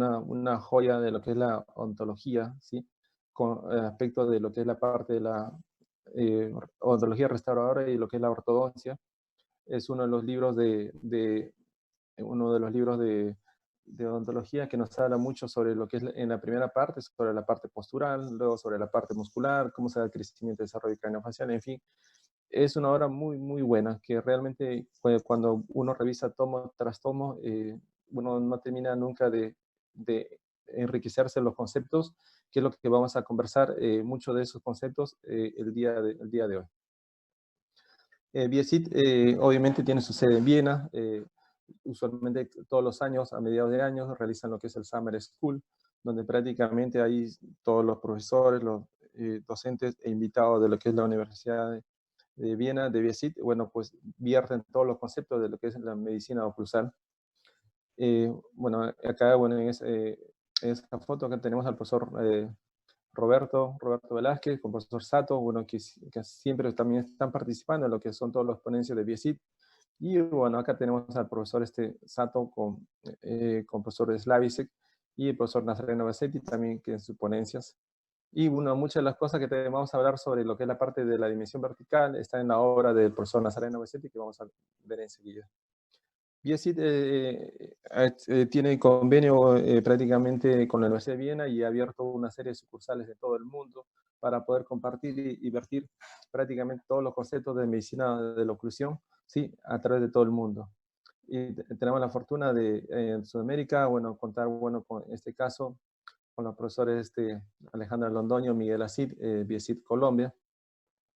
una joya de lo que es la ontología, ¿sí? Con aspecto de lo que es la parte de la ontología restauradora y lo que es la ortodoncia. Es uno de los libros uno de los libros de odontología que nos habla mucho sobre lo que es en la primera parte, sobre la parte postural, luego sobre la parte muscular, cómo se da el crecimiento y desarrollo craneofacial, en fin. Es una obra muy, muy buena, que realmente cuando uno revisa tomo tras tomo, uno no termina nunca de enriquecerse los conceptos, que es lo que vamos a conversar, muchos de esos conceptos el día de hoy. Biosit obviamente tiene su sede en Viena. Usualmente todos los años, a mediados de año, realizan lo que es el Summer School, donde prácticamente ahí todos los profesores, los docentes e invitados de lo que es la Universidad de Viena, de Biosit, bueno, pues vierten todos los conceptos de lo que es la medicina oclusal. Bueno, acá, bueno, en esta foto acá tenemos al profesor Roberto Velázquez, con profesor Sato, bueno, que siempre también están participando en lo que son todos los ponencias de Biosit. Y bueno, acá tenemos al profesor Sato con profesor Slavisek y el profesor Nazareno Bassetti también, que en sus ponencias. Y bueno, muchas de las cosas que vamos a hablar sobre lo que es la parte de la dimensión vertical está en la obra del profesor Nazareno Bassetti, que vamos a ver enseguida. Biosit tiene convenio prácticamente con la Universidad de Viena y ha abierto una serie de sucursales de todo el mundo para poder compartir y vertir prácticamente todos los conceptos de medicina de la oclusión, ¿sí? A través de todo el mundo. Y tenemos la fortuna de en Sudamérica, bueno, contar, bueno, con este caso, con los profesores Alejandro Londoño, Miguel Acid, Biosit Colombia.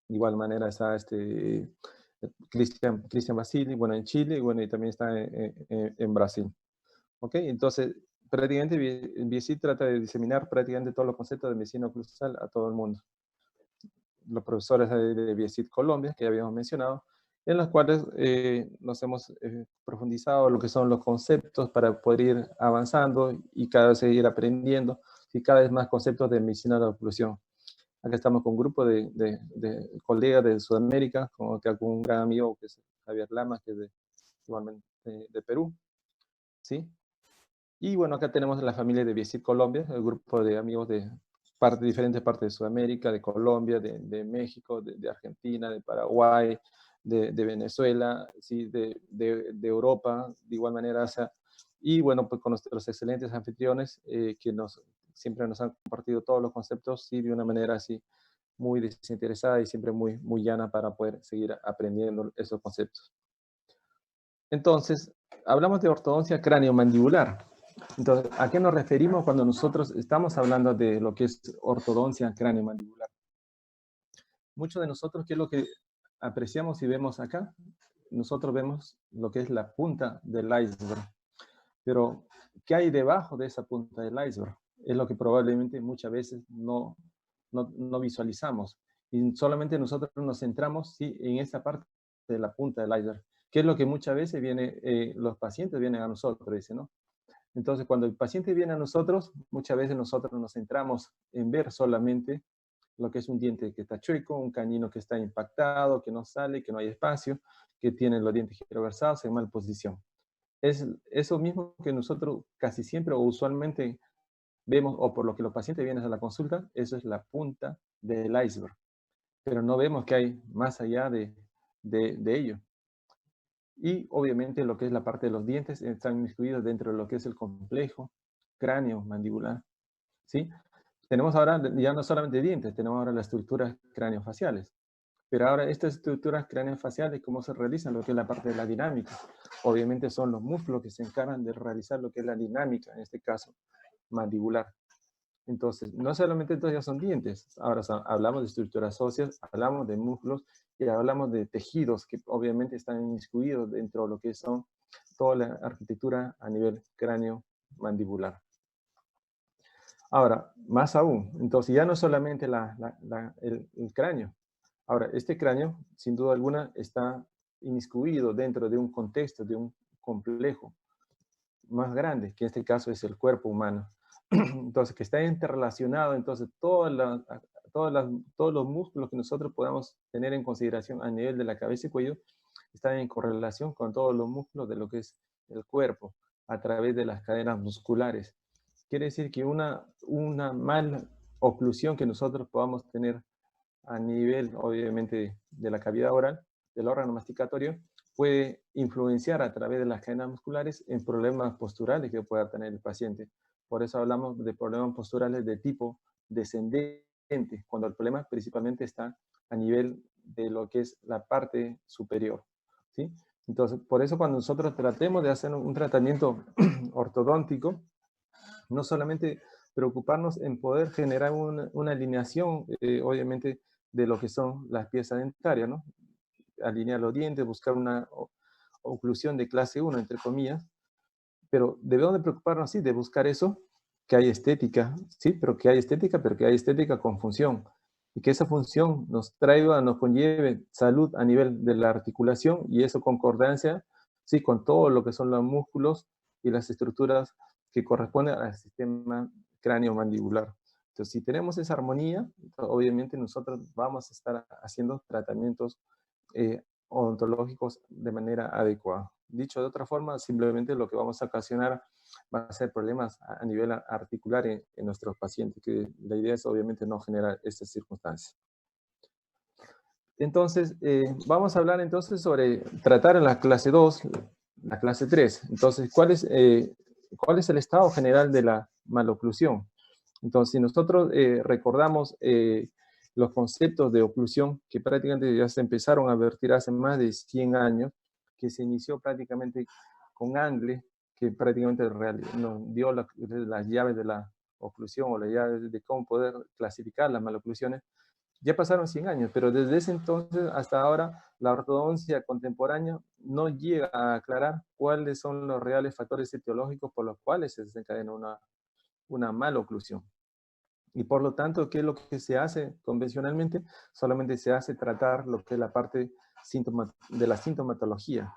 De igual manera está Cristian Basili, bueno, en Chile, y bueno, y también está en Brasil. ¿Ok? Entonces, prácticamente BSI trata de diseminar prácticamente todos los conceptos de medicina oclusal a todo el mundo. Los profesores de BSI Colombia, que ya habíamos mencionado, en los cuales nos hemos profundizado lo que son los conceptos para poder ir avanzando y cada vez seguir aprendiendo y cada vez más conceptos de medicina de la oclusión. Acá estamos con un grupo de colegas de Sudamérica, como que un gran amigo que es Javier Lama, que es igualmente de Perú, ¿sí? Y bueno, acá tenemos la familia de Biosit Colombia, el grupo de amigos de diferentes partes de Sudamérica, de Colombia, de México, de Argentina, de Paraguay, de Venezuela, ¿sí? de Europa, de igual manera. Y bueno, pues con los excelentes anfitriones que siempre nos han compartido todos los conceptos, sí, de una manera así muy desinteresada y siempre muy, muy llana para poder seguir aprendiendo esos conceptos. Entonces, hablamos de ortodoncia craneomandibular. Entonces, ¿a qué nos referimos cuando nosotros estamos hablando de lo que es ortodoncia craneomandibular? Muchos de nosotros, ¿qué es lo que apreciamos y vemos acá? Nosotros vemos lo que es la punta del iceberg. Pero, ¿qué hay debajo de esa punta del iceberg? Es lo que probablemente muchas veces no visualizamos. Y solamente nosotros nos centramos ¿sí? en esa parte de la punta del iceberg, que es lo que muchas veces los pacientes vienen a nosotros, dicen, ¿no? Entonces, cuando el paciente viene a nosotros, muchas veces nosotros nos centramos en ver solamente lo que es un diente que está chueco, un canino que está impactado, que no sale, que no hay espacio, que tiene los dientes giroversados en mal posición. Es eso mismo que nosotros casi siempre o usualmente vemos, o por lo que los pacientes vienen a la consulta, eso es la punta del iceberg. Pero no vemos que hay más allá de ello. Y obviamente lo que es la parte de los dientes están incluidos dentro de lo que es el complejo cráneo mandibular. ¿Sí? Tenemos ahora ya no solamente dientes, tenemos ahora las estructuras craneofaciales. Pero ahora estas estructuras craneofaciales, ¿cómo se realizan? Lo que es la parte de la dinámica. Obviamente son los músculos que se encargan de realizar lo que es la dinámica, en este caso mandibular. Entonces, no solamente entonces ya son dientes, ahora hablamos de estructuras óseas, hablamos de músculos y hablamos de tejidos que obviamente están incluidos dentro de lo que son toda la arquitectura a nivel cráneo mandibular. Ahora, más aún, entonces ya no solamente el cráneo. Ahora, este cráneo, sin duda alguna, está inmiscuido dentro de un contexto, de un complejo más grande, que en este caso es el cuerpo humano. Entonces, que está interrelacionado, entonces todos los músculos que nosotros podamos tener en consideración a nivel de la cabeza y cuello están en correlación con todos los músculos de lo que es el cuerpo a través de las cadenas musculares. quiere decir que una mala oclusión que nosotros podamos tener a nivel, obviamente, de la cavidad oral, del órgano masticatorio, puede influenciar a través de las cadenas musculares en problemas posturales que pueda tener el paciente. Por eso hablamos de problemas posturales de tipo descendente, cuando el problema principalmente está a nivel de lo que es la parte superior, ¿sí? Entonces, por eso cuando nosotros tratemos de hacer un tratamiento ortodóntico, no solamente preocuparnos en poder generar una alineación, obviamente, de lo que son las piezas dentarias, ¿no? Alinear los dientes, buscar una oclusión de clase 1, entre comillas, pero debemos de preocuparnos, sí, de buscar eso, que hay estética, sí, pero que hay estética, pero que hay estética con función, y que esa función nos traiga, nos conlleve salud a nivel de la articulación, y eso concordancia, sí, con todo lo que son los músculos y las estructuras que corresponden al sistema cráneo-mandibular. Entonces, si tenemos esa armonía, obviamente nosotros vamos a estar haciendo tratamientos odontológicos de manera adecuada. Dicho de otra forma, simplemente lo que vamos a ocasionar va a ser problemas a nivel articular en nuestros pacientes, que la idea es obviamente no generar estas circunstancias. Entonces, vamos a hablar entonces sobre tratar en la clase 2, la clase 3. Entonces, ¿cuál es el estado general de la maloclusión? Entonces, si nosotros recordamos los conceptos de oclusión que prácticamente ya se empezaron a vertir hace más de 100 años, que se inició prácticamente con Angle, que prácticamente nos dio las llaves de la oclusión o las llaves de cómo poder clasificar las maloclusiones. Ya pasaron 100 años, pero desde ese entonces hasta ahora la ortodoncia contemporánea no llega a aclarar cuáles son los reales factores etiológicos por los cuales se desencadena una maloclusión. Y por lo tanto, ¿qué es lo que se hace convencionalmente? Solamente se hace tratar lo que es la parte de la sintomatología.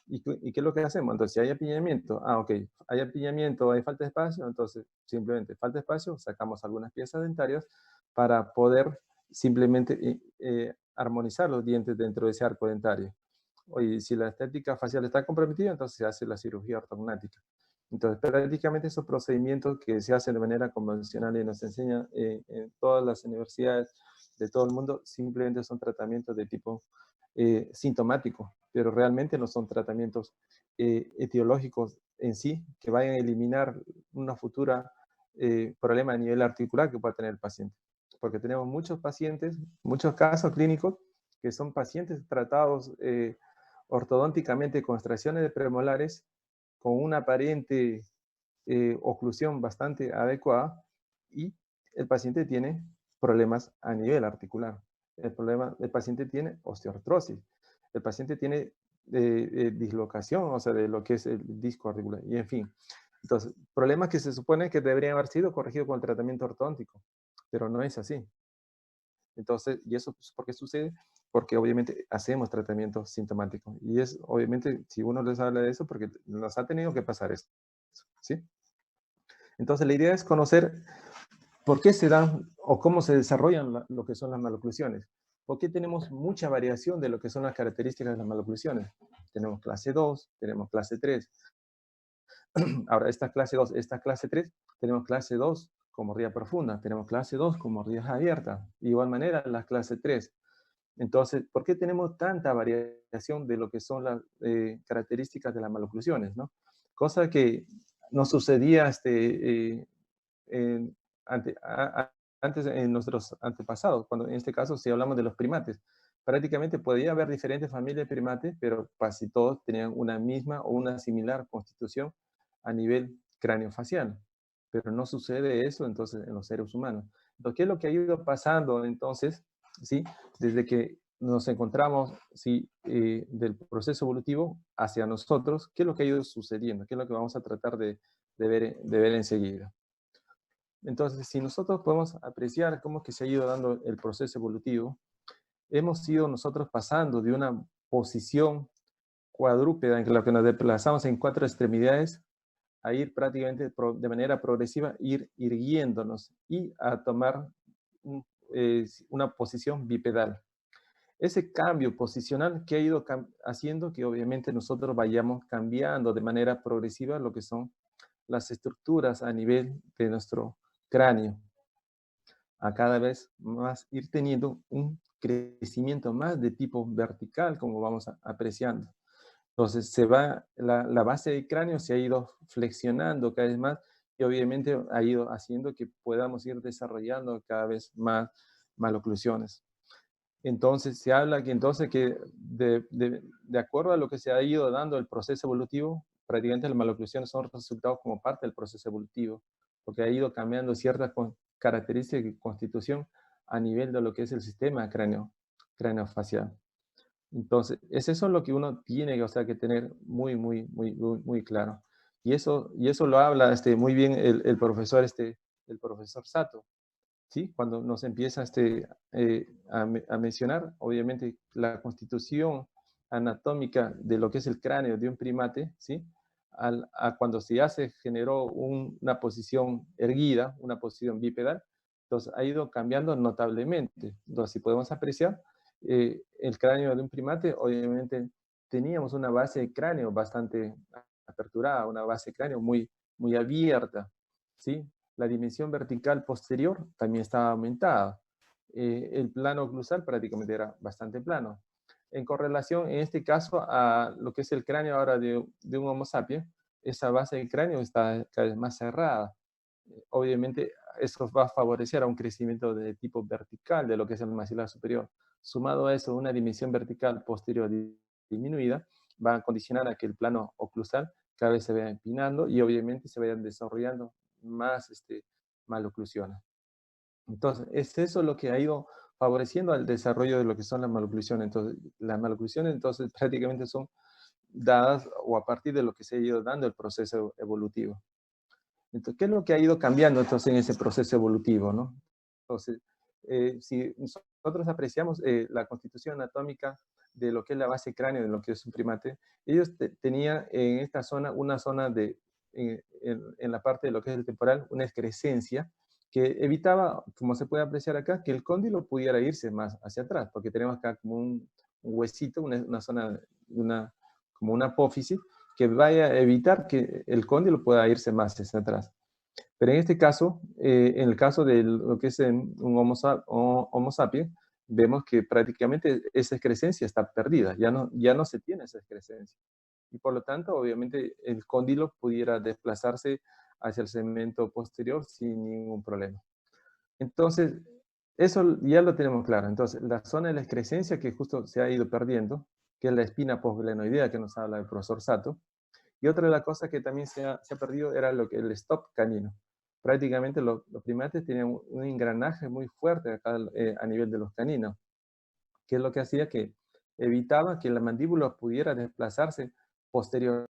¿Y qué es lo que hacemos? Entonces, si hay apiñamiento, ok, hay apiñamiento, hay falta de espacio, entonces simplemente falta de espacio, sacamos algunas piezas dentarias para poder simplemente armonizar los dientes dentro de ese arco dentario. Oye, si la estética facial está comprometida, entonces se hace la cirugía ortognática. Entonces, prácticamente esos procedimientos que se hacen de manera convencional y nos enseñan en todas las universidades de todo el mundo, simplemente son tratamientos de tipo sintomático, pero realmente no son tratamientos etiológicos en sí que vayan a eliminar una futura problema a nivel articular que pueda tener el paciente. Porque tenemos muchos pacientes, muchos casos clínicos que son pacientes tratados ortodónticamente con extracciones de premolares con una aparente oclusión bastante adecuada y el paciente tiene problemas a nivel articular. El paciente tiene osteoartrosis, el paciente tiene dislocación, o sea, de lo que es el disco articular, y en fin. Entonces, problemas que se supone que deberían haber sido corregidos con el tratamiento ortodóntico, pero no es así. Entonces, ¿y eso por qué sucede? Porque obviamente hacemos tratamiento sintomático. Y es, obviamente, si uno les habla de eso, porque nos ha tenido que pasar esto, ¿sí? Entonces, la idea es conocer por qué se dan o cómo se desarrollan lo que son las maloclusiones. ¿Por qué tenemos mucha variación de lo que son las características de las maloclusiones? Tenemos clase 2, tenemos clase 3. Ahora, esta clase 2, esta clase 3, tenemos clase 2 con mordida profunda, tenemos clase 2 con mordidas abiertas. De igual manera, la clase 3. Entonces, ¿por qué tenemos tanta variación de lo que son las características de las maloclusiones, ¿no? Cosa que no sucedía en, antes en nuestros antepasados, cuando en este caso si hablamos de los primates. Prácticamente podía haber diferentes familias de primates, pero casi todos tenían una misma o una similar constitución a nivel craneofacial. Pero no sucede eso entonces en los seres humanos. Entonces, ¿qué es lo que ha ido pasando entonces? ¿Sí? Desde que nos encontramos ¿sí? Del proceso evolutivo hacia nosotros, ¿qué es lo que ha ido sucediendo? ¿Qué es lo que vamos a tratar de ver enseguida? Entonces, si nosotros podemos apreciar cómo es que se ha ido dando el proceso evolutivo, hemos ido nosotros pasando de una posición cuadrúpeda en la que nos desplazamos en 4 extremidades a ir prácticamente de manera progresiva, ir irguiéndonos y a tomar una posición bipedal. Ese cambio posicional que ha ido haciendo que obviamente nosotros vayamos cambiando de manera progresiva lo que son las estructuras a nivel de nuestro cráneo, a cada vez más ir teniendo un crecimiento más de tipo vertical, como vamos apreciando. Entonces, la base del cráneo se ha ido flexionando cada vez más y obviamente ha ido haciendo que podamos ir desarrollando cada vez más maloclusiones. Entonces, se habla que entonces que de acuerdo a lo que se ha ido dando el proceso evolutivo, prácticamente las maloclusiones son resultados como parte del proceso evolutivo, porque ha ido cambiando ciertas características y constitución a nivel de lo que es el sistema craneofacial. Entonces, es eso lo que uno tiene, o sea, que tener muy claro. Y eso lo habla muy bien el profesor, el profesor Sato, ¿sí? Cuando nos empieza a mencionar, obviamente, la constitución anatómica de lo que es el cráneo de un primate, ¿sí? A cuando ya se generó una posición erguida, una posición bipedal, entonces ha ido cambiando notablemente. Entonces, si podemos apreciar, el cráneo de un primate, obviamente, teníamos una base de cráneo bastante aperturada, una base de cráneo muy abierta, ¿sí? La dimensión vertical posterior también estaba aumentada. El plano oclusal prácticamente era bastante plano. En correlación, en este caso, a lo que es el cráneo ahora de un Homo sapiens, esa base del cráneo está cada vez más cerrada. Obviamente, eso va a favorecer a un crecimiento de tipo vertical de lo que es el maxilar superior. Sumado a eso, una dimensión vertical posterior disminuida va a condicionar a que el plano oclusal cada vez se vaya empinando y obviamente se vayan desarrollando más maloclusiones. Entonces, es eso lo que ha ido favoreciendo al desarrollo de lo que son las maloclusiones. Entonces, las maloclusiones entonces prácticamente son dadas o a partir de lo que se ha ido dando el proceso evolutivo. Entonces, ¿qué es lo que ha ido cambiando entonces en ese proceso evolutivo, no? Entonces, si nosotros apreciamos la constitución anatómica de lo que es la base cráneo de lo que es un primate, ellos tenían en esta zona una zona en la parte de lo que es el temporal, una excrescencia que evitaba, como se puede apreciar acá, que el cóndilo pudiera irse más hacia atrás, porque tenemos acá como un huesito, una zona, como una apófisis, que vaya a evitar que el cóndilo pueda irse más hacia atrás. Pero en este caso, en el caso de lo que es un Homo sapiens, vemos que prácticamente esa excrescencia está perdida, ya no se tiene esa excrescencia. Y por lo tanto, obviamente, el cóndilo pudiera desplazarse hacia el segmento posterior sin ningún problema. Entonces, eso ya lo tenemos claro. Entonces, la zona de la excrescencia que justo se ha ido perdiendo, que es la espina posglenoidea que nos habla el profesor Sato, y otra de las cosas que también se ha perdido era lo que el stop canino. Prácticamente los primates tenían un engranaje muy fuerte acá, a nivel de los caninos, que es lo que hacía que evitaba que la mandíbula pudiera desplazarse posterior